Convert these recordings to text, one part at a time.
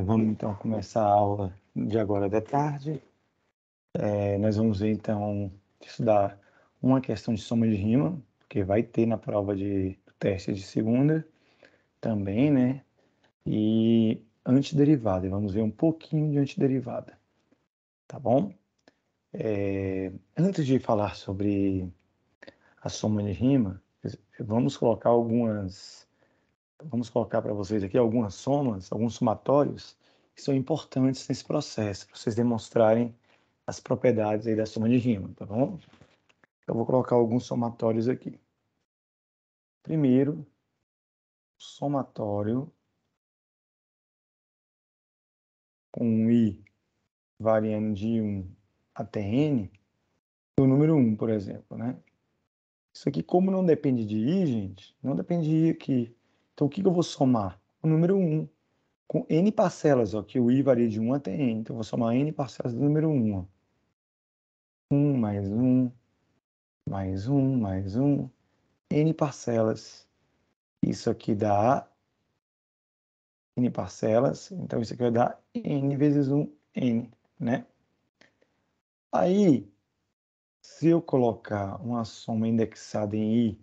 Vamos então começar a aula de agora de tarde. Nós vamos ver então estudar uma questão de soma de rima, porque vai ter na prova de teste de segunda também, né? E antiderivada, vamos ver um pouquinho de antiderivada, tá bom? Antes de falar sobre a soma de rima, vamos colocar para vocês aqui algumas somas, alguns somatórios que são importantes nesse processo, para vocês demonstrarem as propriedades aí da soma de rima, tá bom? Eu vou colocar alguns somatórios aqui. Primeiro, somatório com i variando de 1 até n, do número 1, por exemplo, né? Isso aqui, como não depende de i, gente, não depende de i aqui. Então, o que eu vou somar? O número 1, com n parcelas, ó, que o i varia de 1 até n. Então, eu vou somar n parcelas do número 1, ó. 1 mais 1, mais 1, mais 1, n parcelas. Isso aqui dá n parcelas, então isso aqui vai dar n vezes 1, n, né? Aí, se eu colocar uma soma indexada em i,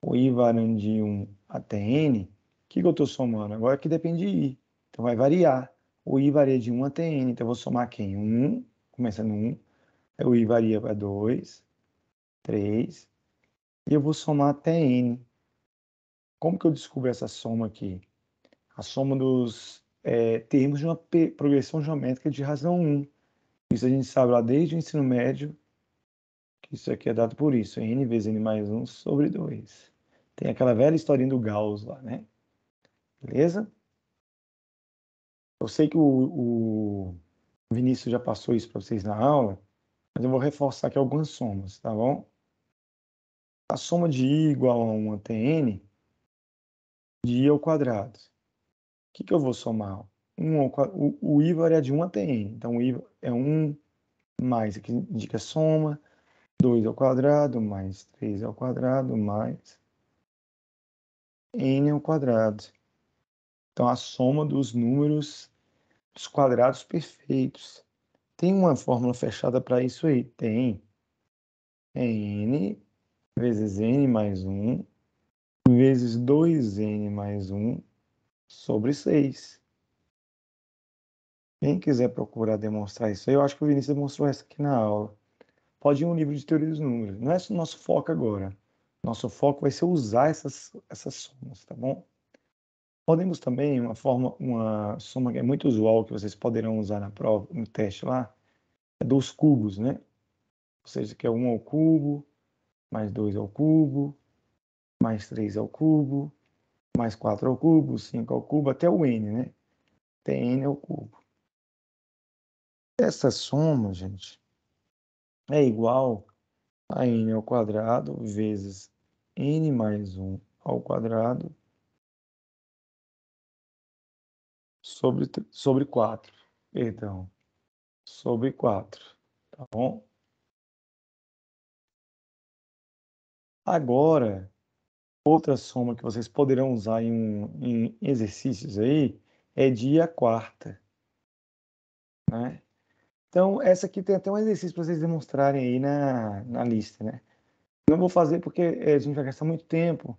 o i variando de 1 até n, o que eu estou somando? Agora que depende de i, então vai variar. O i varia de 1 até n, então eu vou somar quem? 1, começa no 1, aí o i varia para 2, 3, e eu vou somar até n. Como que eu descubro essa soma aqui? A soma dos termos de uma progressão geométrica de razão 1. Isso a gente sabe lá desde o ensino médio, que isso aqui é dado por isso, n vezes n mais 1 sobre 2. Tem aquela velha historinha do Gauss lá, né? Beleza? Eu sei que o Vinícius já passou isso para vocês na aula, mas eu vou reforçar aqui algumas somas, tá bom? A soma de i igual a 1 até n, de i ao quadrado. O que eu vou somar? O i varia de 1 até n, então o i é 1 mais, aqui indica soma, 2 ao quadrado, mais 3 ao quadrado, mais n ao quadrado. Então, a soma dos números dos quadrados perfeitos. Tem uma fórmula fechada para isso aí? Tem. É n vezes n mais 1 vezes 2n mais 1 sobre 6. Quem quiser procurar demonstrar isso aí, eu acho que o Vinícius demonstrou essa aqui na aula. Pode ir um livro de teoria dos números. Não é o nosso foco agora. Nosso foco vai ser usar essas somas, tá bom? Podemos também, uma soma que é muito usual, que vocês poderão usar na prova, no teste lá, é dos cubos, né? Ou seja, que é 1 ao cubo, mais 2 ao cubo, mais 3 ao cubo, mais 4 ao cubo, 5 ao cubo, até o n, né? Até n ao cubo. Essa soma, gente, é igual a n ao quadrado vezes n mais 1 ao quadrado sobre 4. Perdão, sobre 4, tá bom? Agora, outra soma que vocês poderão usar em exercícios aí é de i à quarta, né? Então, essa aqui tem até um exercício para vocês demonstrarem aí na lista, né? Não vou fazer porque a gente vai gastar muito tempo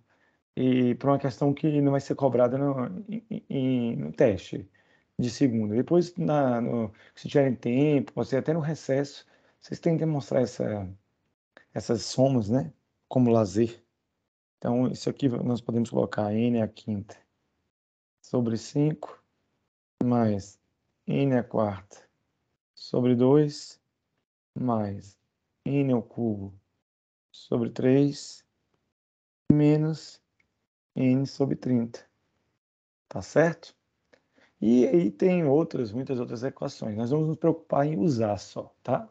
e por uma questão que não vai ser cobrada no teste de segunda. Depois, se tiverem tempo, pode ser até no recesso, vocês têm que demonstrar essas somas, né? Como lazer. Então, isso aqui nós podemos colocar n à quinta sobre 5 mais n à quarta sobre 2 mais n ao cubo sobre 3 menos n sobre 30. Tá certo? E aí tem muitas outras equações. Nós vamos nos preocupar em usar só, tá?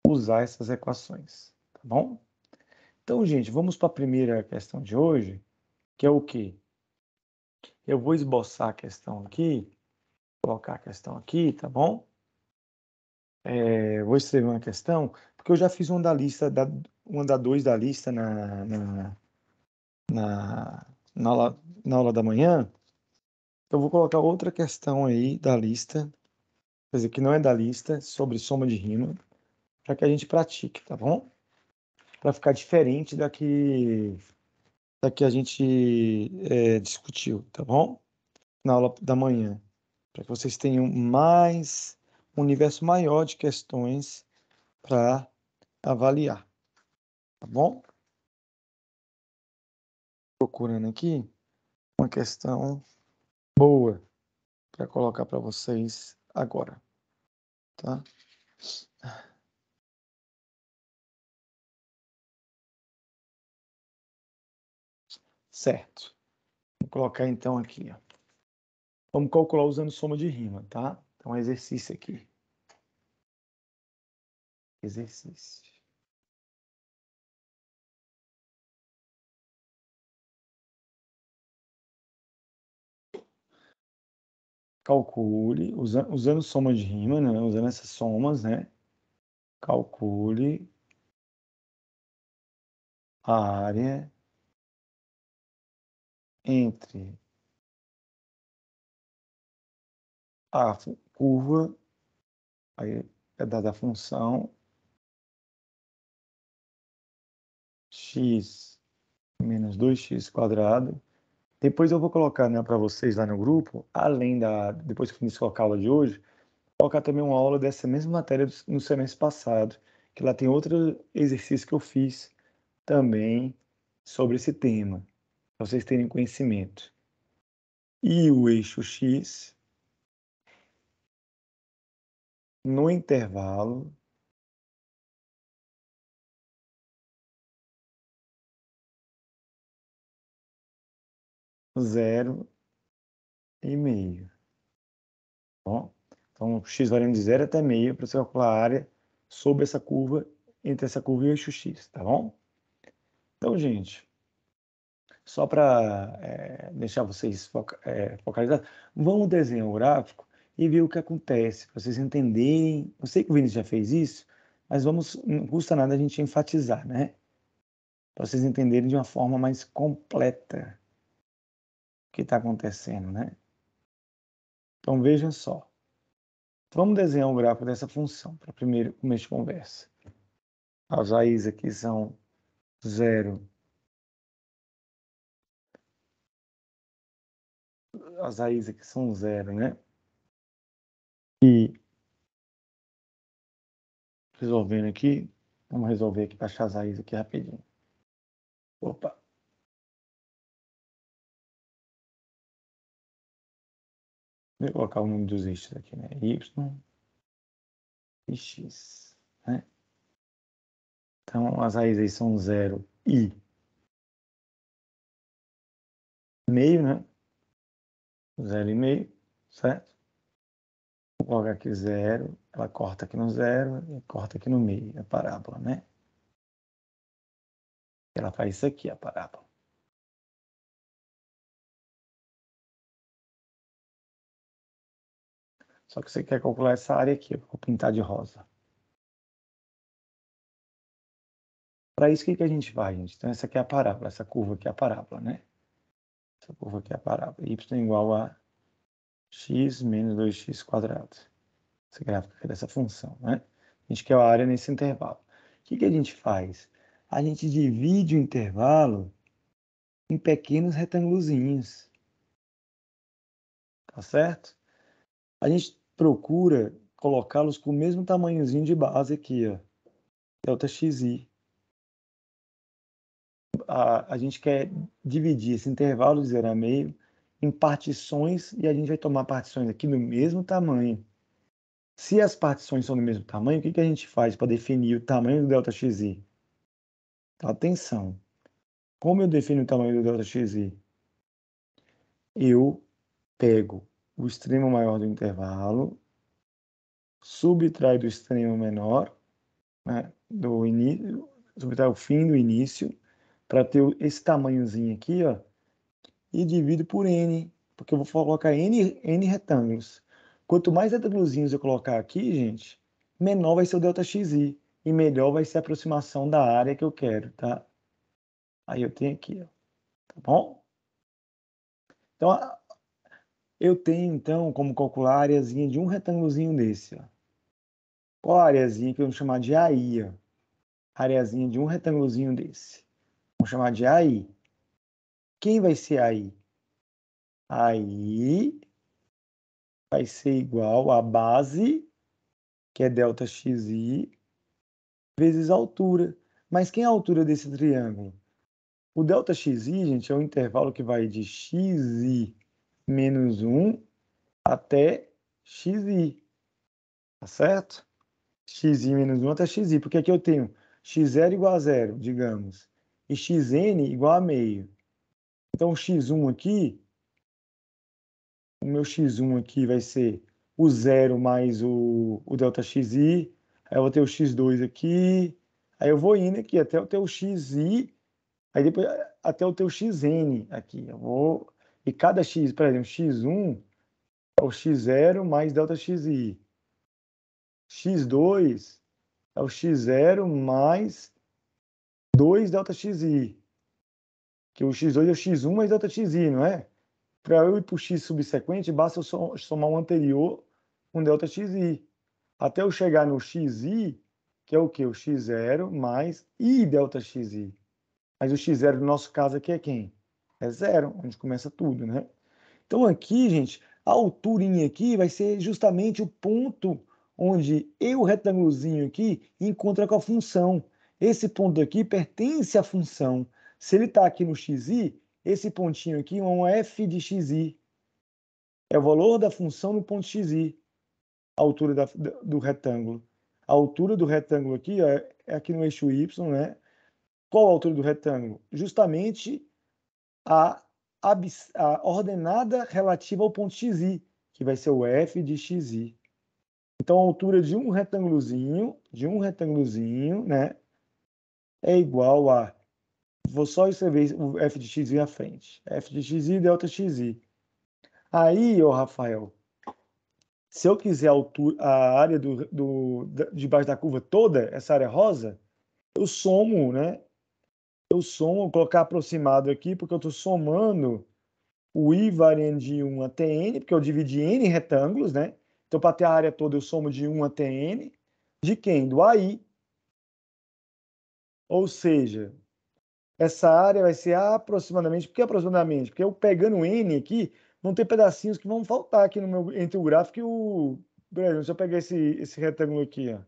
Usar essas equações, tá bom? Então, gente, vamos para a primeira questão de hoje, que é o quê? Eu vou esboçar a questão aqui, colocar a questão aqui, tá bom? Vou escrever uma questão, porque eu já fiz uma da 2 da lista na aula da manhã. Eu vou colocar outra questão aí da lista, quer dizer, que não é da lista, sobre soma de rima, para que a gente pratique, tá bom? Para ficar diferente da que a gente discutiu, tá bom? Na aula da manhã, para que vocês tenham um universo maior de questões para avaliar, tá bom? Procurando aqui uma questão boa para colocar para vocês agora, tá? Certo. Vou colocar então aqui, ó. Vamos calcular usando soma de rima, tá? Então, exercício aqui. Exercício. Calcule, usando soma de rima, né? Usando essas somas, né? Calcule a área entre a curva, aí é dada a função x menos 2x quadrado. Depois eu vou colocar, né, para vocês lá no grupo, depois que eu fiz com a aula de hoje, colocar também uma aula dessa mesma matéria no semestre passado, que lá tem outro exercício que eu fiz também sobre esse tema, para vocês terem conhecimento. E o eixo x no intervalo zero e meio. Bom, então, x variando de 0 até meio para você calcular a área sobre essa curva, entre essa curva e o eixo x, tá bom? Então, gente, só para deixar vocês focalizados, vamos desenhar o gráfico e ver o que acontece, para vocês entenderem. Eu sei que o Vinícius já fez isso, mas não custa nada a gente enfatizar, né? Para vocês entenderem de uma forma mais completa o que está acontecendo, né? Então, vejam só. Vamos desenhar um gráfico dessa função, para primeiro começo de conversa. As raízes aqui são 0. As raízes aqui são 0, né? E resolvendo aqui, vamos resolver aqui para achar as raízes aqui rapidinho. Opa! Vou colocar o nome dos eixos aqui, né? Y e X, né? Então, as raízes aí são 0 e meio, né? 0 e meio, certo? Vou colocar aqui 0, ela corta aqui no 0 e corta aqui no meio, a parábola, né? Ela faz isso aqui, a parábola. Só que você quer calcular essa área aqui, eu vou pintar de rosa. Para isso, o que a gente vai, gente? Então, essa aqui é a parábola, essa curva aqui é a parábola, né? Essa curva aqui é a parábola. Y é igual a x menos 2x quadrado. Esse gráfico aqui dessa função, né? A gente quer a área nesse intervalo. O que a gente faz? A gente divide o intervalo em pequenos retângulozinhos, tá certo? A gente procura colocá-los com o mesmo tamanhozinho de base aqui, ó, delta xi. A gente quer dividir esse intervalo de 0 a meio em partições e a gente vai tomar partições aqui do mesmo tamanho. Se as partições são do mesmo tamanho, o que a gente faz para definir o tamanho do ΔXi? Então, atenção. Como eu defino o tamanho do ΔXi? Eu pego o extremo maior do intervalo, subtrai do extremo menor, né, do início, subtrai o fim do início, para ter esse tamanhozinho aqui, ó, e divido por n, porque eu vou colocar n retângulos. Quanto mais retângulozinhos eu colocar aqui, gente, menor vai ser o ΔXi e melhor vai ser a aproximação da área que eu quero, tá? Aí eu tenho aqui, ó, tá bom? Então, Eu tenho, então, como calcular a areazinha de um retângulozinho desse, ó. Qual a areazinha que vamos chamar de AI, ó? A areazinha de um retângulozinho desse. Vamos chamar de AI. Quem vai ser AI? AI vai ser igual a base, que é ΔXi, vezes a altura. Mas quem é a altura desse triângulo? O ΔXi, gente, é o intervalo que vai de xi menos 1 até xi, tá certo? Xi menos 1 até xi, porque aqui eu tenho x0 igual a 0, digamos, e xn igual a meio. Então, o x1 aqui, o meu x1 aqui vai ser o 0 mais o ΔXi, aí eu vou ter o x2 aqui, aí eu vou indo aqui até eu ter o xi, aí depois até eu ter o xn aqui. E cada x, por exemplo, x1 é o x0 mais ΔXi. x2 é o x0 mais 2 ΔXi. Que o x2 é o x1 mais ΔXi, não é? Para eu ir para o x subsequente, basta eu somar o anterior com ΔXi. Até eu chegar no xi, que é o quê? O x0 mais i ΔXi. Mas o x0 no nosso caso aqui é quem? É zero, onde começa tudo, né? Então aqui, gente, a alturinha aqui vai ser justamente o ponto onde o retângulozinho aqui encontra com a função. Esse ponto aqui pertence à função. Se ele está aqui no xi, esse pontinho aqui é um f de xi. É o valor da função no ponto xi, a altura do retângulo. A altura do retângulo aqui ó, é aqui no eixo y, né? Qual a altura do retângulo? Justamente a, a ordenada relativa ao ponto xi, que vai ser o f de xi. Então, a altura de um retângulozinho, né, é igual a... Vou só escrever o f de xi à frente. F de xi, ΔXi. Aí, ô Rafael, se eu quiser a área debaixo da curva toda, essa área rosa, eu somo, né? Eu somo, vou colocar aproximado aqui, porque eu estou somando o i variando de 1 até n, porque eu dividi em n retângulos, né? Então, para ter a área toda, eu somo de 1 até n. De quem? Do AI. Ou seja, essa área vai ser aproximadamente... Por que aproximadamente? Porque eu pegando n aqui, vão ter pedacinhos que vão faltar aqui no meu, entre o gráfico e o... Por exemplo, se eu pegar esse retângulo aqui, ó.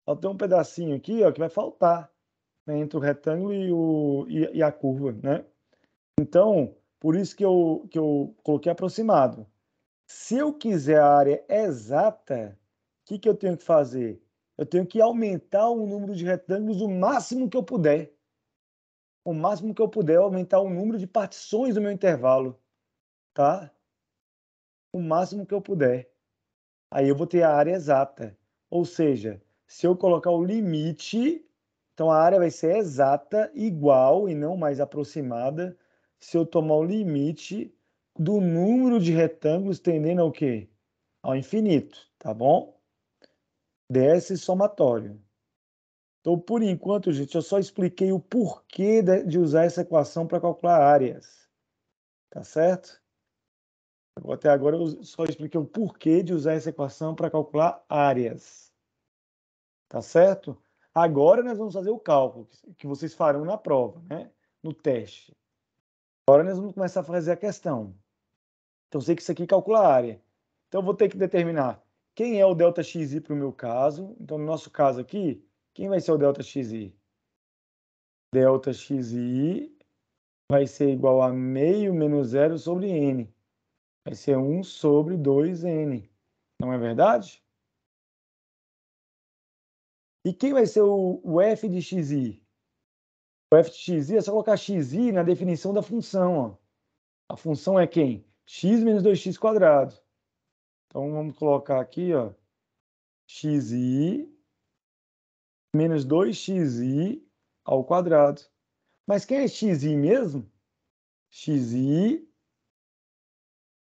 Só tem um pedacinho aqui, ó, que vai faltar, né, entre o retângulo e a curva, né? Então, por isso que eu coloquei aproximado. Se eu quiser a área exata, o que eu tenho que fazer? Eu tenho que aumentar o número de retângulos o máximo que eu puder. O máximo que eu puder, aumentar o número de partições do meu intervalo, tá? O máximo que eu puder. Aí eu vou ter a área exata. Ou seja, se eu colocar o limite, então a área vai ser exata, igual e não mais aproximada, se eu tomar o limite do número de retângulos tendendo ao quê? Ao infinito, tá bom? Desse somatório. Então, por enquanto, gente, eu só expliquei o porquê de usar essa equação para calcular áreas, tá certo? Até agora eu só expliquei o porquê de usar essa equação para calcular áreas, tá certo? Agora nós vamos fazer o cálculo que vocês farão na prova, né? No teste. Agora nós vamos começar a fazer a questão. Então, eu sei que isso aqui calcula a área. Então, eu vou ter que determinar quem é o ΔXi para o meu caso. Então, no nosso caso aqui, quem vai ser o ΔXi? ΔXi vai ser igual a meio menos zero sobre n. Vai ser 1 sobre 2n. Não é verdade? E quem vai ser o f de xi? O f de xi é só colocar xi na definição da função. Ó. A função é quem? X menos 2x quadrado. Então, vamos colocar aqui, ó, xi menos 2xi ao quadrado. Mas quem é xi mesmo? Xi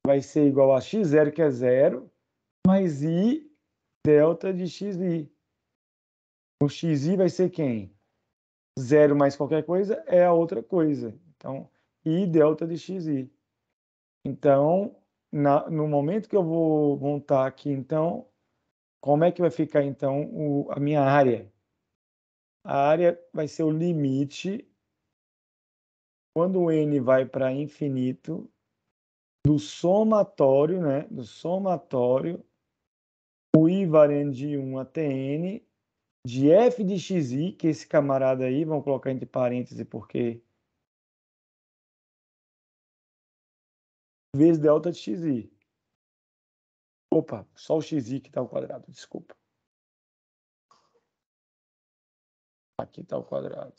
vai ser igual a x0, que é 0, mais i delta de xi. O xi vai ser quem? 0 mais qualquer coisa é a outra coisa. Então, I delta de xi. Então, no momento que eu vou montar aqui, então, como é que vai ficar, então, a minha área? A área vai ser o limite, quando o n vai para infinito, do somatório, né? Do somatório, o i variando de 1 até n, de f de xi, que esse camarada aí, vamos colocar entre parênteses, porque vezes delta de xi. Opa, só o xi que está ao quadrado, desculpa. Aqui está o quadrado.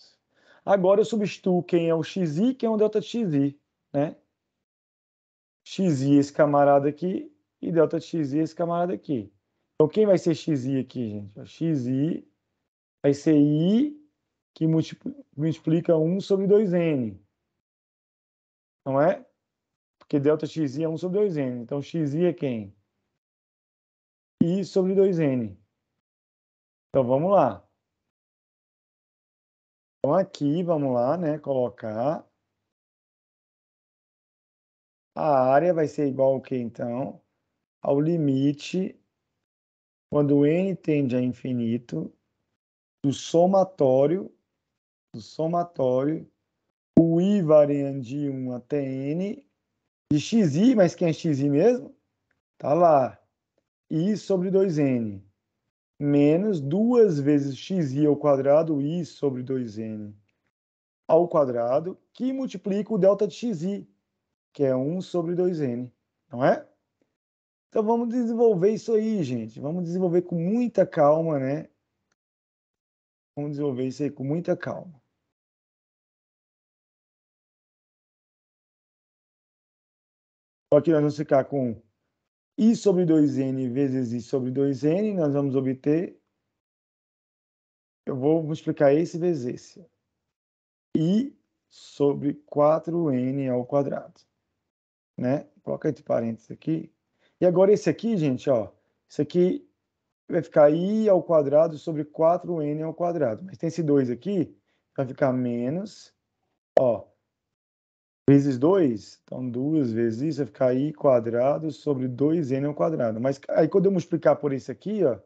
Agora eu substituo quem é o xi e quem é o delta de xi, né? Xi esse camarada aqui e delta de xi esse camarada aqui. Então quem vai ser xi aqui, gente? Xi vai ser i que multiplica 1 sobre 2n. Não é? Porque delta xi é 1 sobre 2n. Então xi é quem? I sobre 2n. Então vamos lá. Então aqui, vamos lá, né? Colocar. A área vai ser igual ao que, então? Ao limite, quando n tende a infinito, do somatório, o i variando de 1 até n, de xi, mas quem é xi mesmo? Tá lá. I sobre 2n, menos 2 vezes xi ao quadrado, i sobre 2n ao quadrado, que multiplica o delta de xi, que é 1 sobre 2n, não é? Então vamos desenvolver isso aí, gente. Vamos desenvolver com muita calma, né? Vamos desenvolver isso aí com muita calma. Então aqui nós vamos ficar com i sobre 2n vezes i sobre 2n, nós vamos obter, eu vou multiplicar esse vezes esse, i sobre 4n ao quadrado, né? Coloca entre parênteses aqui. E agora esse aqui, gente, ó, isso aqui vai ficar i ao quadrado sobre 4n ao quadrado. Mas tem esse 2 aqui, vai ficar menos, ó, vezes 2, então 2 vezes isso vai ficar i quadrado sobre 2n ao quadrado. Mas aí quando eu multiplicar por isso aqui, ó,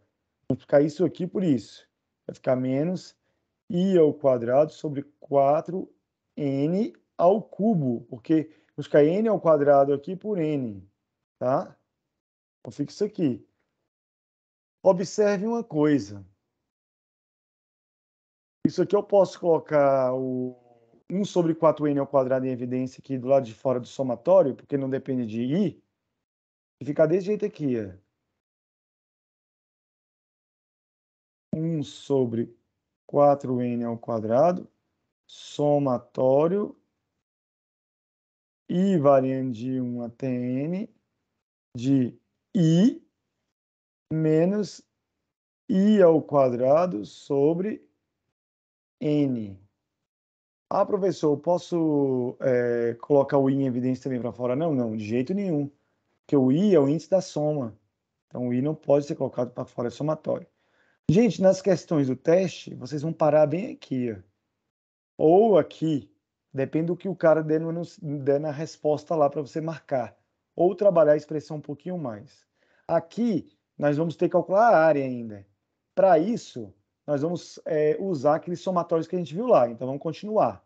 multiplicar isso aqui por isso, vai ficar menos i ao quadrado sobre 4n ao cubo, porque multiplicar n ao quadrado aqui por n, tá? Então fica isso aqui. Observe uma coisa. Isso aqui eu posso colocar o 1 sobre 4n ao quadrado em evidência aqui do lado de fora do somatório, porque não depende de i, e ficar desse jeito aqui, ó. 1 sobre 4n ao quadrado, somatório, i variando de 1 até n, de i menos i ao quadrado sobre n. Ah, professor, eu posso colocar o i em evidência também para fora? Não, não, de jeito nenhum. Porque o i é o índice da soma. Então, o i não pode ser colocado para fora, é somatório. Gente, nas questões do teste, vocês vão parar bem aqui, ó. Ou aqui, depende do que o cara der na resposta lá para você marcar. Ou trabalhar a expressão um pouquinho mais. Aqui, nós vamos ter que calcular a área ainda. Para isso, nós vamos usar aqueles somatórios que a gente viu lá. Então, vamos continuar.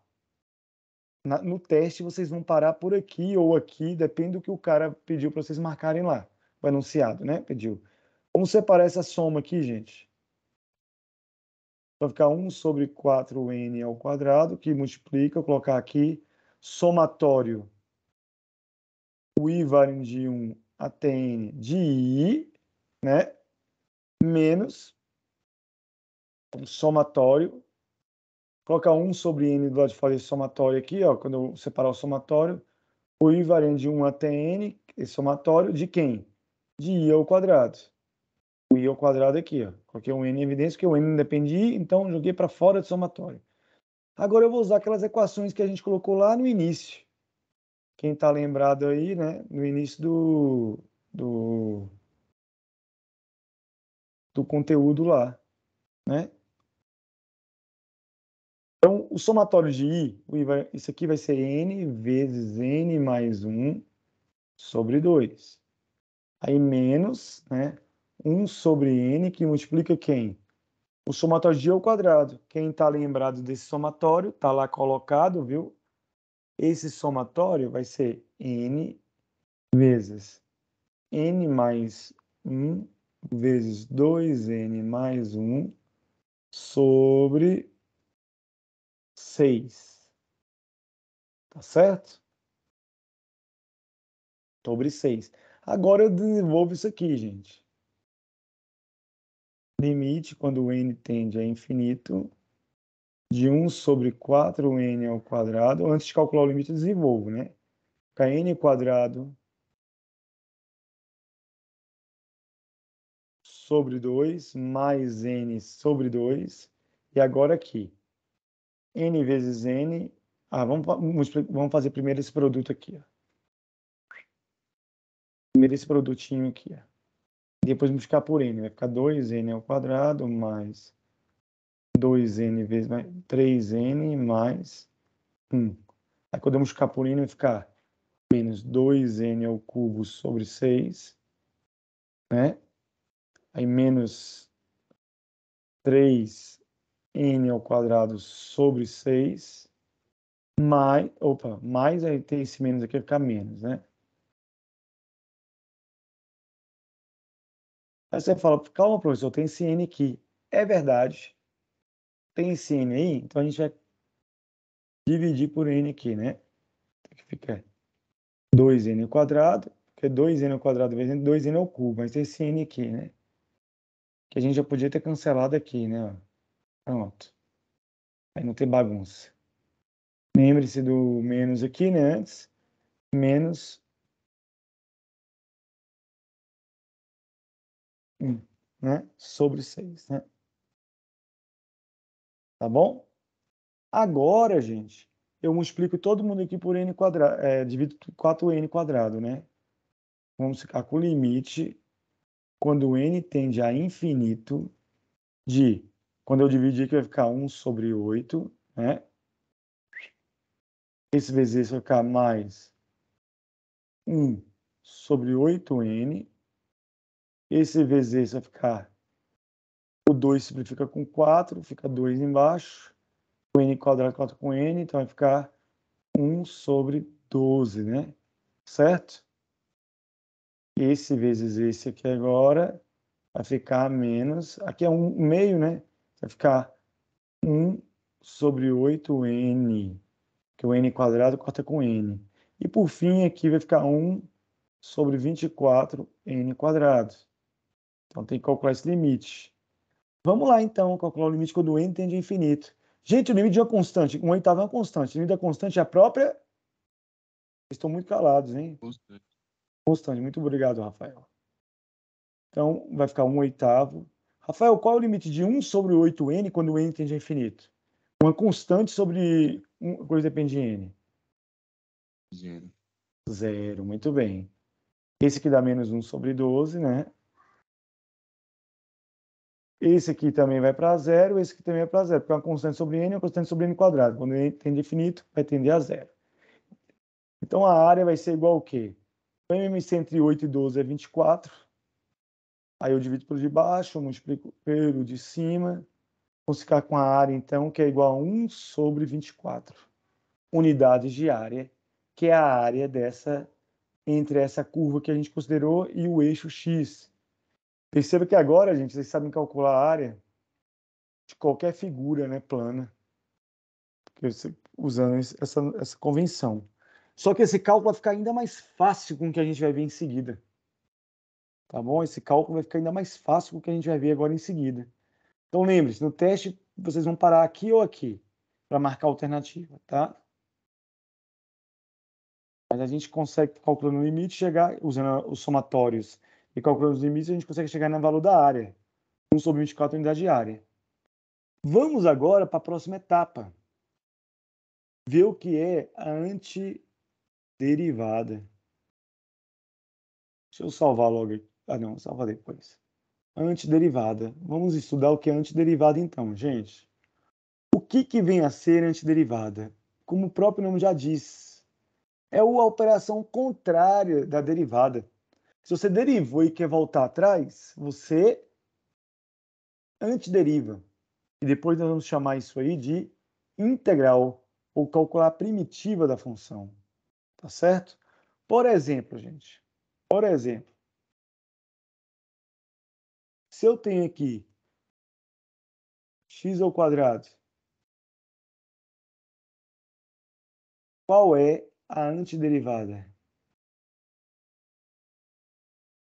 No teste, vocês vão parar por aqui ou aqui, depende do que o cara pediu para vocês marcarem lá. O enunciado, né? Pediu. Vamos separar essa soma aqui, gente. Vai ficar 1 sobre 4n ao quadrado, que multiplica, eu colocar aqui, somatório, o i variando de 1 até n de i, né? Menos o somatório, colocar 1 sobre n do lado de fora desse somatório aqui, ó, quando eu separar o somatório, o i variando de 1 até n, esse somatório, de quem? De i ao quadrado. O i ao quadrado aqui, ó. Coloquei um n em evidência, porque o n não depende de i, então joguei para fora do somatório. Agora eu vou usar aquelas equações que a gente colocou lá no início. Quem está lembrado aí, né? No início do conteúdo lá, né? Então, o somatório de I, isso aqui vai ser N vezes N mais 1 sobre 2. Aí menos, né, 1 sobre N, que multiplica quem? O somatório de I ao quadrado. Quem está lembrado desse somatório, está lá colocado, viu? Esse somatório vai ser N vezes N mais 1 vezes 2N mais 1 sobre 6. Tá certo? Sobre 6. Agora eu desenvolvo isso aqui, gente. Limite, quando o n tende a infinito, de 1 sobre 4n ao quadrado. Antes de calcular o limite, eu desenvolvo, né? Fica n quadrado sobre 2 mais n sobre 2. E agora aqui, n vezes n. Vamos fazer primeiro esse produto aqui. Ó. Primeiro esse produtinho aqui. Ó. Depois multiplicar por n. Vai ficar 2n ao quadrado mais 2n vezes 3n mais 1. Aí quando eu multiplicar por n, vai ficar menos 2n ao cubo sobre 6, né? Aí menos 3n ao quadrado sobre 6, mais aí tem esse menos aqui, vai ficar menos, né? Aí você fala, calma, professor, tem esse n aqui. É verdade, tem esse n aí, então a gente vai dividir por n aqui, né? Que fica 2n ao quadrado, porque 2n ao quadrado vezes 2n ao cubo, mas tem esse n aqui, né? Que a gente já podia ter cancelado aqui, né? Pronto. Aí não tem bagunça. Lembre-se do menos aqui, né? Antes. Menos 1, né? Sobre 6, né? Tá bom? Agora, gente, eu multiplico todo mundo aqui por n quadrado, divido 4n quadrado, né? Vamos ficar com o limite quando n tende a infinito de, quando eu dividir aqui vai ficar 1 sobre 8, né? Esse vezes esse vai ficar mais 1 sobre 8n. Esse vezes esse vai ficar, o 2 simplifica com 4, fica 2 embaixo. O n quadrado 4 com n, então vai ficar 1 sobre 12, né? Certo? Esse vezes esse aqui agora vai ficar menos, aqui é 1 meio, né? Vai ficar 1 sobre 8n, que o n quadrado corta com n. E por fim aqui vai ficar 1 sobre 24n quadrado. Então tem que calcular esse limite. Vamos lá então, calcular o limite quando o n tende a infinito. Gente, o limite de uma constante, 1/8 é uma constante. O limite da constante é a própria. Estão muito calados, hein? Constante. Constante. Muito obrigado, Rafael. Então, vai ficar 1/8. Rafael, qual é o limite de 1 sobre 8n quando o n tende a infinito? Uma constante sobre coisa depende de n. Zero. 0. Muito bem. Esse aqui dá menos 1 sobre 12, né? Esse aqui também vai para 0, esse aqui também vai para 0, porque é uma constante sobre n é uma constante sobre n quadrado. Quando n tende a infinito, vai tender a 0. Então, a área vai ser igual ao quê? O MMC entre 8 e 12 é 24. Aí eu divido pelo de baixo, multiplico pelo de cima. Vamos ficar com a área, então, que é igual a 1 sobre 24 unidades de área, que é a área entre essa curva que a gente considerou e o eixo X. Perceba que agora, gente, vocês sabem calcular a área de qualquer figura, né, plana, usando essa convenção. Só que esse cálculo vai ficar ainda mais fácil com o que a gente vai ver em seguida. Tá bom? Esse cálculo vai ficar ainda mais fácil com o que a gente vai ver agora em seguida. Então lembre-se, no teste vocês vão parar aqui ou aqui para marcar a alternativa, tá? Mas a gente consegue, calculando o limite, chegar, usando os somatórios e calculando os limites, a gente consegue chegar no valor da área. 1 sobre 24 unidade de área. Vamos agora para a próxima etapa. Ver o que é a antiderivada. Deixa eu salvar logo aqui. Ah, não, salva depois. Antiderivada. Vamos estudar o que é antiderivada então, gente. O que vem a ser antiderivada? Como o próprio nome já diz, é a operação contrária da derivada. Se você derivou e quer voltar atrás, você antideriva. E depois nós vamos chamar isso aí de integral, ou calcular a primitiva da função. Tá certo? Por exemplo, gente. Por exemplo, se eu tenho aqui x ao quadrado, qual é a antiderivada?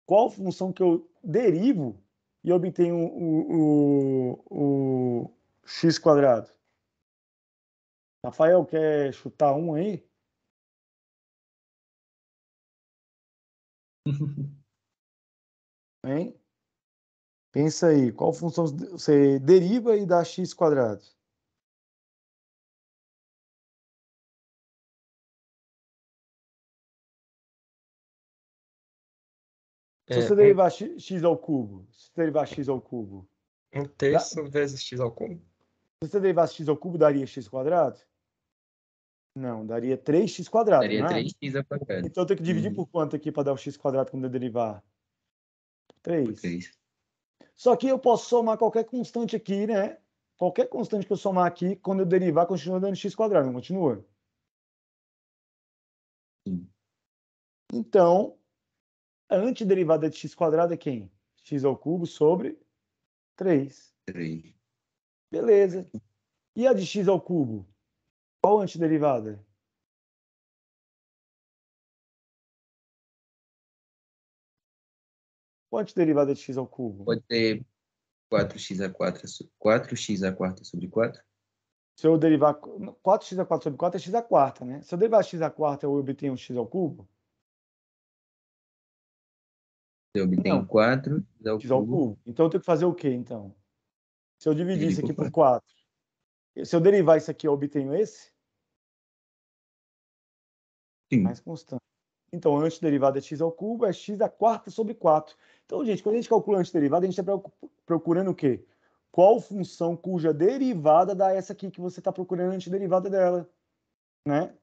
Qual função que eu derivo e obtenho o x quadrado? Rafael, quer chutar um aí? Hein? Pensa aí, qual função você deriva e dá x quadrado? Se você derivar x ao cubo, se você derivar x ao cubo, Um terço vezes x ao cubo. se você derivasse x ao cubo, daria x quadrado? Não, daria 3x quadrado, Daria não é? 3x ao quadrado. Então eu tenho que dividir por quanto aqui para dar o x quadrado quando eu derivar? Por 3. 3. Só que eu posso somar qualquer constante aqui, né? Qualquer constante que eu somar aqui, quando eu derivar, continua dando x quadrado, não continua? Sim. Então, a antiderivada de x quadrado é quem? X ao cubo sobre 3. 3. Beleza. E a de x ao cubo? Qual a antiderivada? Qual a antiderivada de x ao cubo? Pode ter 4x a 4, 4x a quarta sobre 4. Se eu derivar 4x a 4 sobre 4 é x a quarta, né? Se eu derivar x a quarta, eu obtenho x ao cubo? Você obtém Não, 4 ao x ao cubo, cubo. Então eu tenho que fazer o quê, então? Se eu dividir dividir isso aqui por por 4. 4, se eu derivar isso aqui, eu obtenho esse? Sim. Mais constante. Então, a antiderivada de x ao cubo é x a quarta sobre 4. Então, gente, quando a gente calcula a antiderivada, a gente está procurando o quê? Qual função cuja derivada dá essa aqui que você está procurando a antiderivada dela, né?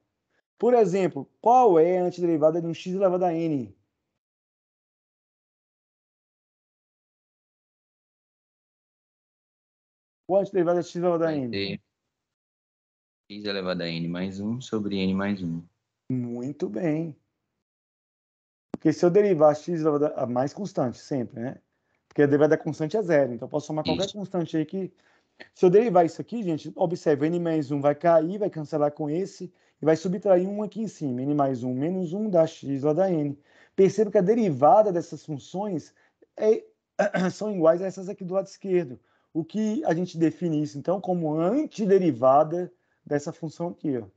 Por exemplo, qual é a antiderivada de um x elevado a n? Qual a antiderivada de x elevado a Vai n? ter x elevado a n mais 1 sobre n mais 1. Muito bem. Porque se eu derivar x elevado a mais constante, sempre, né? Porque a derivada constante é zero. Então, eu posso somar qualquer Isso. constante aí que... Se eu derivar isso aqui, gente, observe, n mais 1 vai cair, vai cancelar com esse, e vai subtrair 1 aqui em cima. N mais 1 menos 1 dá x lá da n. Perceba que a derivada dessas funções são iguais a essas aqui do lado esquerdo. O que a gente define isso, então, como antiderivada dessa função aqui, ó.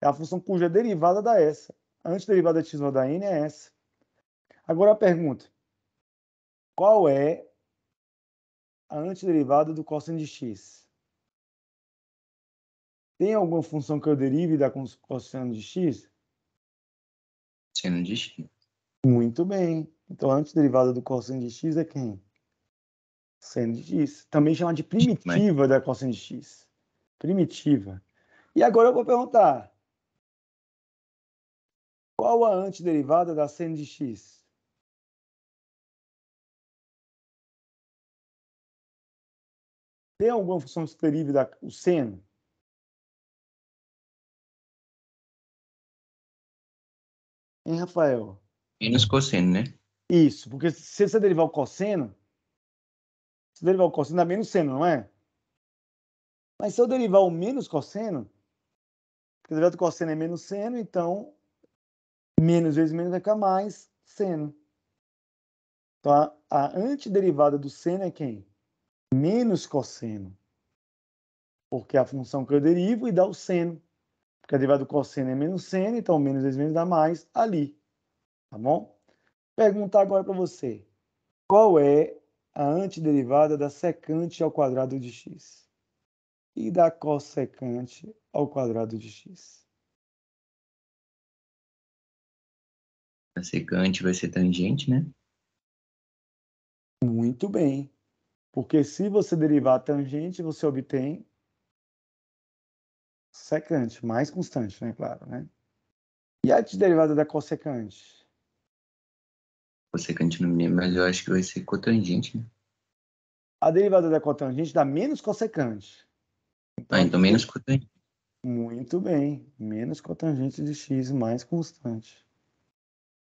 É a função cuja derivada dá essa. A antiderivada de x lá da n é essa. Agora a pergunta: qual é a antiderivada do cosseno de x? Tem alguma função que eu derive da cosseno de x? Seno de x. Muito bem. Então, a antiderivada do cosseno de x é quem? Seno de x. Também chama de primitiva da cosseno de x. Primitiva. E agora eu vou perguntar: qual a antiderivada da seno de x? Tem alguma função que derive o seno? Hein, Rafael? Menos cosseno, né? Isso, porque se você derivar o cosseno, se derivar o cosseno dá menos seno, não é? Mas se eu derivar o menos cosseno, porque a derivada do cosseno é menos seno, então menos vezes menos vai ficar mais seno. Então, a antiderivada do seno é quem? Menos cosseno. Porque é a função que eu derivo e dá o seno. Porque a derivada do cosseno é menos seno, então menos vezes menos dá mais ali. Tá bom? Perguntar agora para você. Qual é a antiderivada da secante ao quadrado de x? E da cossecante ao quadrado de x? A secante vai ser tangente, né? Muito bem. Porque se você derivar a tangente, você obtém secante, mais constante, né? Claro, né? E a antiderivada da cossecante? Cossecante no meio, mas eu acho que vai ser cotangente, né? A derivada da cotangente dá menos cossecante. Então, Então aqui, menos cotangente. muito bem. Menos cotangente de x, mais constante.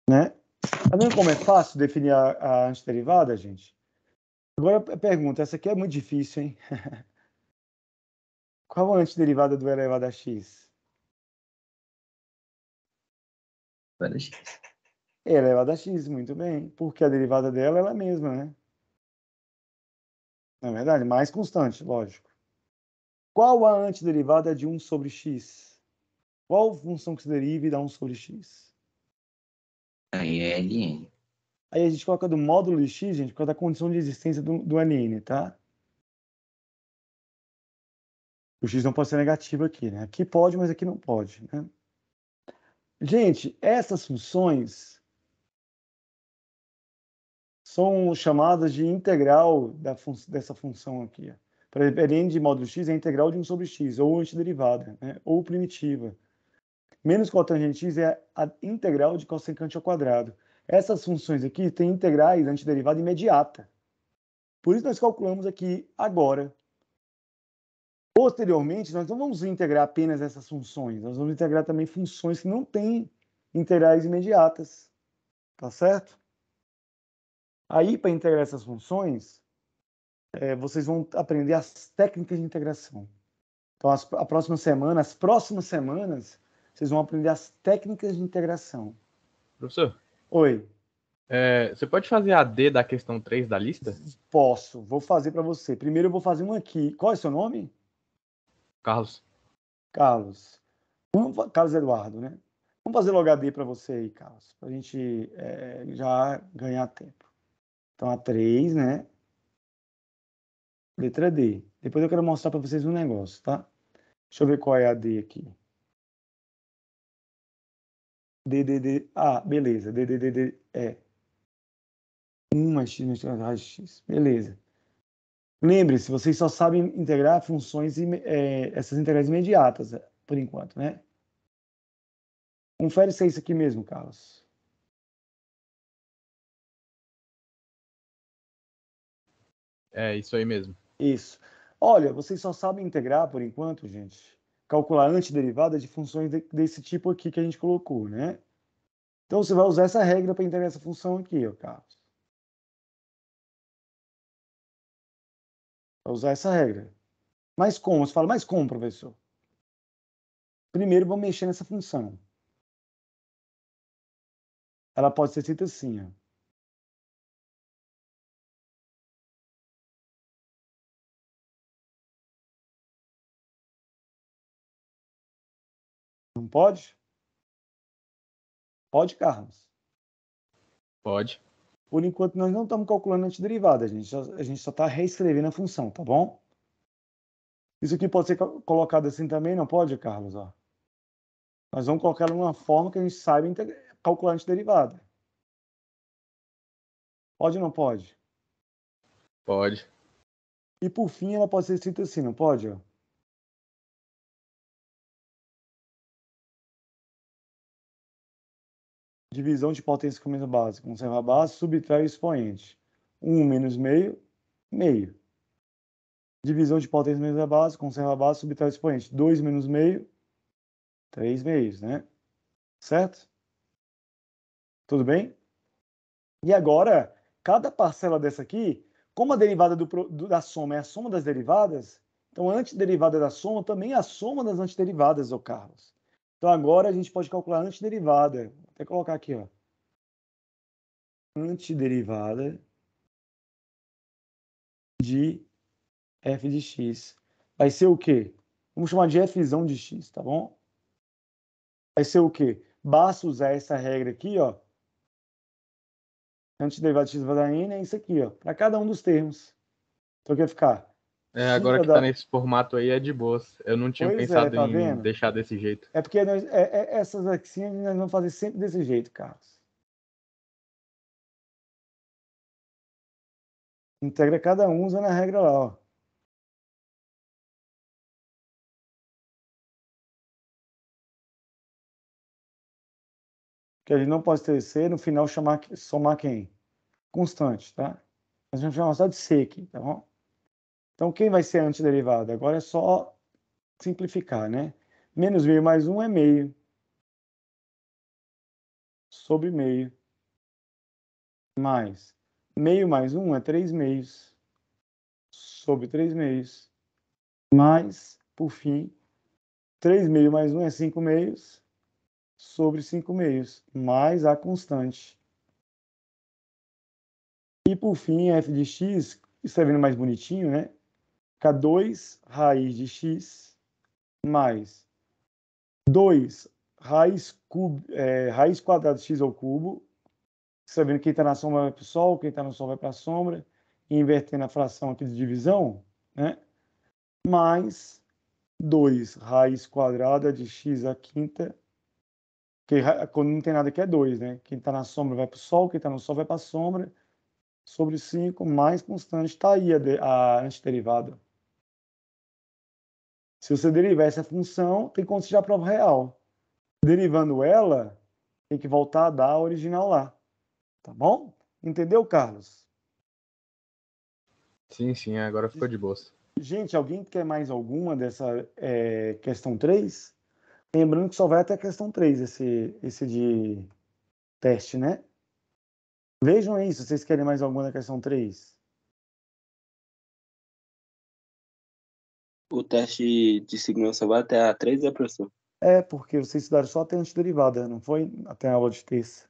Né? Tá vendo como é fácil definir a antiderivada, gente? Agora a pergunta, essa aqui é muito difícil, hein? Qual a antiderivada do elevado a x? Várias x. É elevado a x, muito bem. Porque a derivada dela é ela mesma, né? Na verdade, mais constante, lógico. Qual a antiderivada de 1 sobre x? Qual função que se deriva e dá 1 sobre x? Aí é ln. Aí a gente coloca do módulo de x, gente, por causa da condição de existência do ln, tá? O x não pode ser negativo aqui, né? Aqui pode, mas aqui não pode, né? Gente, essas funções são chamadas de integral dessa função aqui. Por exemplo, ln de módulo x é a integral de 1 sobre x, ou antiderivada, né? Ou primitiva. Menos cotangente x é a integral de cossecante ao quadrado. Essas funções aqui têm integrais antiderivada imediata. Por isso nós calculamos aqui agora. Posteriormente, nós não vamos integrar apenas essas funções, nós vamos integrar também funções que não têm integrais imediatas. Tá certo? Aí, para integrar essas funções, vocês vão aprender as técnicas de integração. Então, as próximas semanas, vocês vão aprender as técnicas de integração. Professor, Oi. você pode fazer a D da questão 3 da lista? Posso, vou fazer para você. Primeiro eu vou fazer um aqui. Qual é o seu nome? Carlos. Carlos. Carlos Eduardo, né? Vamos fazer logo a D para você aí, Carlos, para a gente já ganhar tempo. Então, a 3, né? Letra D. Depois eu quero mostrar para vocês um negócio, tá? Deixa eu ver qual é a D aqui. D. Ah, beleza. D. 1 mais x mais raiz de x. Beleza. Lembre-se, vocês só sabem integrar funções, essas integrais imediatas, por enquanto, né? Confere se é isso aqui mesmo, Carlos. É isso aí mesmo. Isso. Olha, vocês só sabem integrar, por enquanto, gente, calcular antiderivada de funções desse tipo aqui que a gente colocou, né? Então, você vai usar essa regra para integrar essa função aqui, ó, Carlos. Vai usar essa regra. Mas como? Você fala, mas como, professor? Primeiro, vamos mexer nessa função. Ela pode ser escrita assim, ó. Não pode? Pode, Carlos. Pode. Por enquanto, nós não estamos calculando antiderivada, a gente só está reescrevendo a função, tá bom? Isso aqui pode ser colocado assim também, não pode, Carlos? Ó. Nós vamos colocar ela numa forma que a gente saiba calcular antiderivada. Pode ou não pode? Pode. E por fim, ela pode ser escrita assim, não pode? Ó? Divisão de potência com menos base. Conserva a base, subtrai o expoente. 1 menos meio, meio. Divisão de potência menos a base, conserva a base, subtrai o expoente. 2 menos meio, 3 meios, né? Certo? Tudo bem? E agora, cada parcela dessa aqui, como a derivada da soma é a soma das derivadas, então a antiderivada da soma também é a soma das antiderivadas, ô Carlos. Então agora a gente pode calcular a antiderivada. Vou até colocar aqui, ó. Antiderivada de f de x. Vai ser o quê? Vamos chamar de fzão de x, tá bom? Vai ser o quê? Basta usar essa regra aqui, ó. Antiderivada de x vai dar n, é isso aqui, ó. Para cada um dos termos. Então, quer ficar? Agora Xícara que tá da... nesse formato aí é de boas. Eu não tinha Pois é, pensado tá em vendo? deixar desse jeito. É porque essas aqui nós vamos fazer sempre desse jeito, Carlos. Integra cada um usando a regra lá, ó. que a gente não pode esquecer, no final somar quem? Constante, tá? A gente vai chamar só de C aqui, tá bom? Então, quem vai ser a antiderivada? Agora é só simplificar, né? Menos meio mais 1 é meio. Sobre meio. Mais meio mais 1 é 3 meios. Sobre 3 meios. Mais, por fim, 3 meios mais 1 é 5 meios. Sobre 5 meios. Mais a constante. E, por fim, f de x, escrevendo mais bonitinho, né? K2 raiz de x mais 2 raiz quadrada de x ao cubo. Sabendo que quem está na sombra vai para o sol, quem está no sol vai para a sombra. E invertendo a fração aqui de divisão, né? Mais 2 raiz quadrada de x à quinta. Que quando não tem nada aqui é 2, né? Quem está na sombra vai para o sol, quem está no sol vai para a sombra. Sobre 5 mais constante. Está aí a antiderivada. Se você derivar essa função, tem como seja a prova real. Derivando ela, tem que voltar a dar a original lá. Tá bom? Entendeu, Carlos? Sim, agora ficou de boa. Gente, alguém quer mais alguma dessa questão 3? Lembrando que só vai até a questão 3, esse de teste, né? Vejam aí se vocês querem mais alguma da questão 3. O teste de segurança vai até a 3, é, professor? É, porque vocês estudaram só até antiderivada, não foi? Até a aula de terça.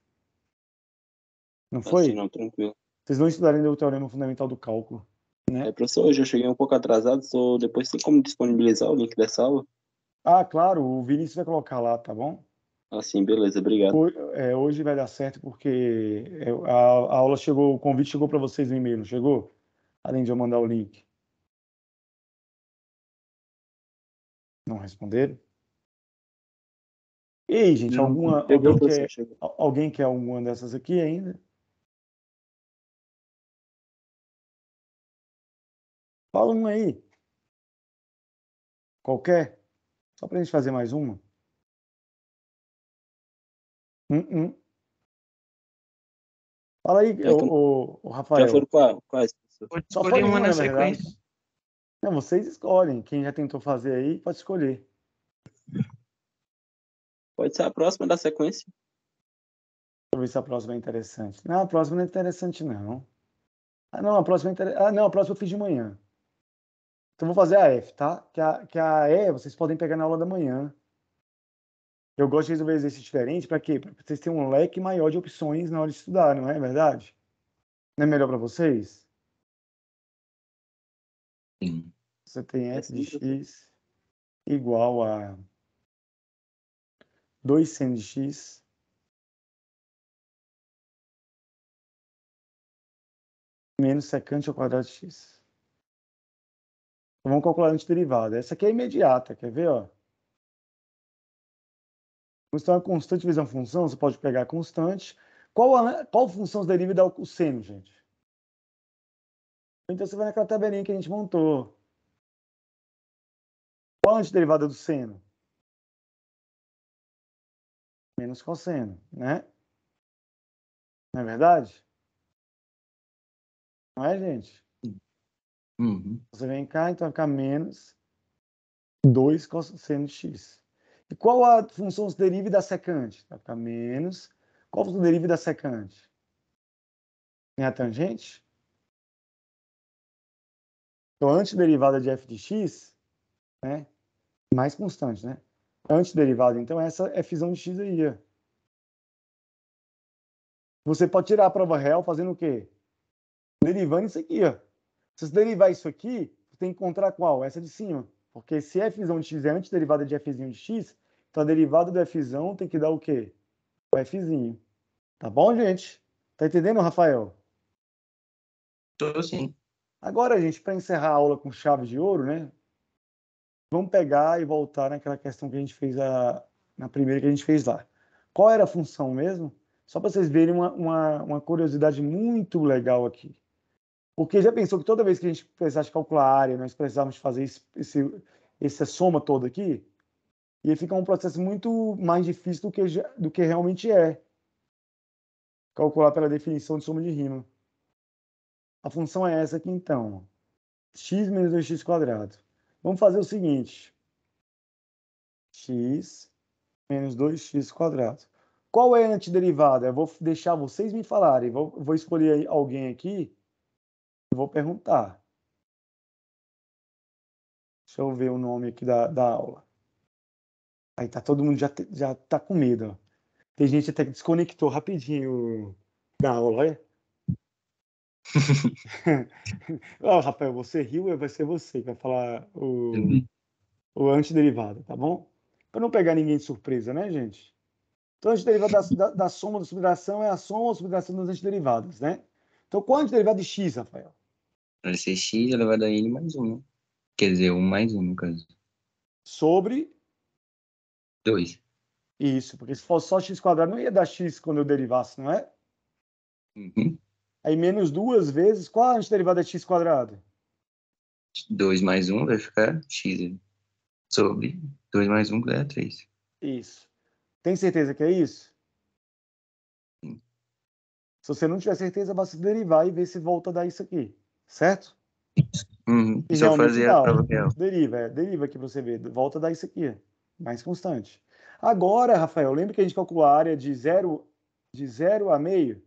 Não foi? Assim não, tranquilo. Vocês não estudaram ainda o teorema fundamental do cálculo, né? É, professor, hoje eu cheguei um pouco atrasado, depois tem como disponibilizar o link dessa aula? Ah, claro, o Vinícius vai colocar lá, tá bom? Assim, beleza, obrigado. Hoje vai dar certo porque a aula chegou, o convite chegou para vocês no e-mail, não chegou? Além de eu mandar o link. Não responderam? Ei, gente, Não, chegou, professor, chegou. alguém quer alguma dessas aqui ainda? Fala uma aí. Qualquer? Só para a gente fazer mais uma. Hum. Fala aí, o Já Rafael. foram quais, professor? Pode Só escolher pode uma uma, na na verdade. sequência. Não, vocês escolhem. Quem já tentou fazer aí, pode escolher. Pode ser a próxima da sequência. Deixa eu ver se a próxima é interessante. Não, a próxima não é interessante, não. Ah, não, a próxima é interessante. Ah, não, a próxima eu fiz de manhã. Então, vou fazer a F, tá? Que a E vocês podem pegar na aula da manhã. Eu gosto de resolver exercício diferente, para quê? Para vocês terem um leque maior de opções na hora de estudar, não é verdade? Não é melhor para vocês? Sim. Você tem É f de sim, x igual a 2 seno de x menos secante ao quadrado de x. Então, vamos calcular a antiderivada. Essa aqui é imediata, quer ver? Ó? Então, a constante vezes a função, você pode pegar a constante. Qual função se deriva e dá o seno, gente? Então, você vai naquela tabelinha que a gente montou. Qual a antiderivada do seno? Menos cosseno, né? Não é verdade? Não é, gente? Uhum. Você vem cá, então vai ficar menos 2 cosseno de x. E qual a função se deriva da secante? Vai ficar menos. Qual a função deriva da secante? É a tangente? Então, a antiderivada de f de x, né? Mais constante, né? A antiderivada, então, é essa fzão de x aí, ó. Você pode tirar a prova real fazendo o quê? Derivando isso aqui, ó. Se você derivar isso aqui, você tem que encontrar qual? Essa de cima. Porque se fzão de x é antiderivada de fzinho de x, então a derivada do fzão tem que dar o quê? O fzinho. Tá bom, gente? Tá entendendo, Rafael? Tô sim. Agora, gente, para encerrar a aula com chave de ouro, né? Vamos pegar e voltar naquela questão que a gente fez na primeira que a gente fez lá. Qual era a função mesmo? Só para vocês verem uma curiosidade muito legal aqui. Porque já pensou que toda vez que a gente precisasse calcular a área, nós precisávamos fazer essa soma toda aqui? Ia ficar um processo muito mais difícil do que realmente é. Calcular pela definição de soma de rima. A função é essa aqui, então. X menos 2x quadrado. Vamos fazer o seguinte. X menos 2x quadrado. Qual é a antiderivada? Eu vou deixar vocês me falarem. Vou escolher alguém aqui e vou perguntar. Deixa eu ver o nome aqui da aula. Aí tá todo mundo já tá com medo. Ó. Tem gente até que desconectou rapidinho da aula, olha. Ó, Rafael, você riu, vai ser você que vai falar o antiderivado, tá bom? Para não pegar ninguém de surpresa, né, gente? Então, a antiderivada da soma da subtração é a soma ou subtração das antiderivadas, né? Então, qual é a antiderivada de x, Rafael? Vai ser x elevado a n mais 1, né? Quer dizer, 1 mais 1, no caso. Sobre 2. isso, porque se fosse só x quadrado, não ia dar x quando eu derivasse, não é? Uhum. Aí, menos 2 vezes, qual a antiderivada de x quadrado? 2 mais 1 vai ficar x sobre 2 mais 1, que dá 3. Isso. Tem certeza que é isso? Sim. Se você não tiver certeza, basta derivar e ver se volta a dar isso aqui, certo? Uhum. E Só realmente fazer dá. a prova real. Deriva aqui para você ver. Volta a dar isso aqui, mais constante. Agora, Rafael, lembra que a gente calculou a área de 0 a meio?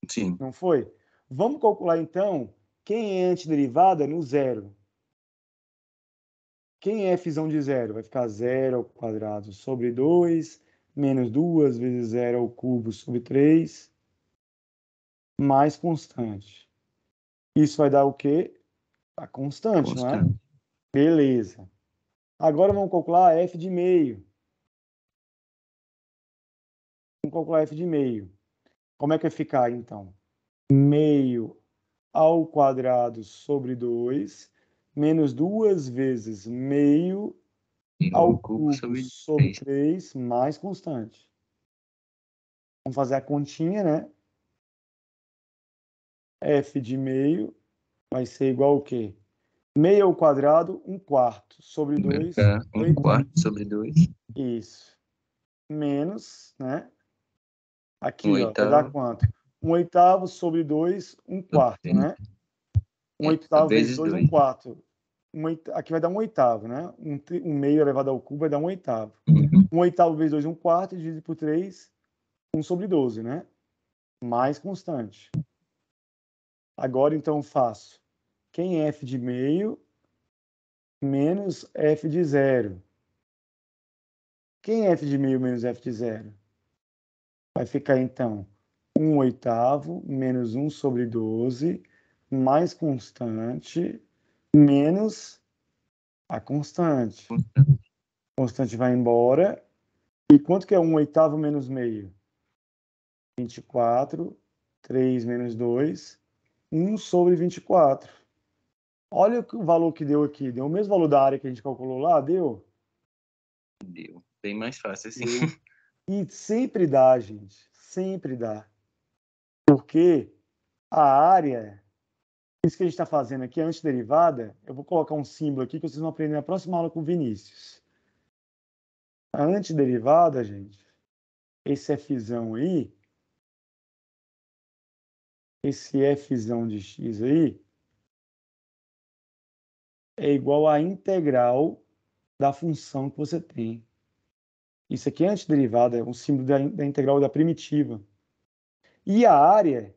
Sim. Não foi? Vamos calcular, então, quem é antiderivada no zero. Quem é fusão de zero? Vai ficar 0 ao quadrado sobre 2, menos 2 vezes 0 ao cubo sobre 3, mais constante. Isso vai dar o quê? A constante, não é? Constante. Beleza. Agora vamos calcular f de meio. Vamos calcular f de meio. Como é que vai ficar, então? Meio ao quadrado sobre 2, menos 2 vezes meio E ao o cubo cubo sobre sobre 3. 3, mais constante. Vamos fazer a continha, né? F de meio vai ser igual ao quê? Meio ao quadrado, 1/4, sobre 2, Vai ficar 1 oitavo. quarto sobre 2. Isso. Menos, né? 1 Aqui, ó, vai dar oitavo quanto? 1/8 sobre 2, sobre 1/4, 3. né? 1/8 vezes Vezes 2, 2. 1/4. Aqui vai dar 1/8, né? Um meio elevado ao cubo vai dar 1/8. Uhum. 1/8 vezes 2, 1/4, dividido por 3, 1 sobre 12, né? Mais constante. Agora, então, faço. Quem é f de meio menos f de zero? Quem é f de meio menos f de zero? Vai ficar, então, 1/8 menos 1 sobre 12, mais constante, menos a constante. A constante vai embora. E quanto que é 1/8 menos meio? 24. 3 menos 2. 1 sobre 24. Olha o valor que deu aqui. Deu o mesmo valor da área que a gente calculou lá? Deu? Deu. Bem mais fácil assim. Deu. E sempre dá, gente. Sempre dá. Porque a área, isso que a gente está fazendo aqui, a antiderivada, eu vou colocar um símbolo aqui que vocês vão aprender na próxima aula com o Vinícius. A antiderivada, gente, esse Fzão aí, esse Fzão de x aí, é igual à integral da função que você tem. Isso aqui é antiderivada, é um símbolo da integral da primitiva. E a área,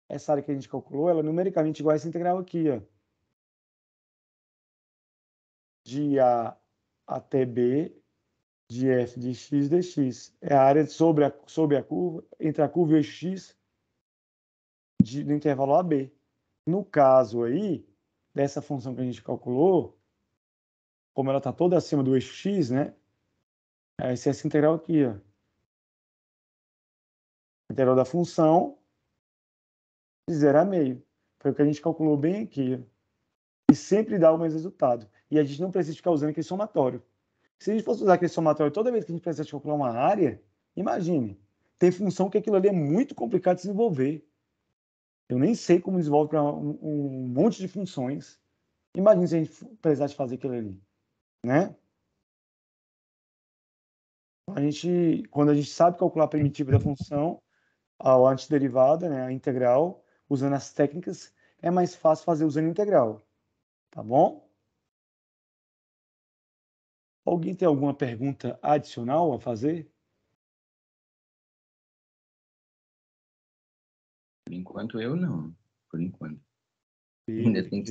essa área que a gente calculou, ela é numericamente igual a essa integral aqui, ó. De A até B, de f de x dx. É a área sobre a curva, entre a curva e o eixo x, do intervalo AB. No caso aí, dessa função que a gente calculou, como ela está toda acima do eixo x, né? Essa é essa integral aqui, ó. Integral da função de 0 a meio. Foi o que a gente calculou bem aqui, ó. E sempre dá o mesmo resultado. E a gente não precisa ficar usando aquele somatório. Se a gente fosse usar aquele somatório toda vez que a gente precisa calcular uma área, imagine, tem função que aquilo ali é muito complicado de desenvolver. Eu nem sei como desenvolve para um monte de funções. Imagine se a gente precisasse fazer aquilo ali, né? Então, quando a gente sabe calcular a primitiva da função, a antiderivada, né, a integral, usando as técnicas, é mais fácil fazer usando a integral. Tá bom? Alguém tem alguma pergunta adicional a fazer? Por enquanto eu não. Por enquanto. Beleza. Ainda tem que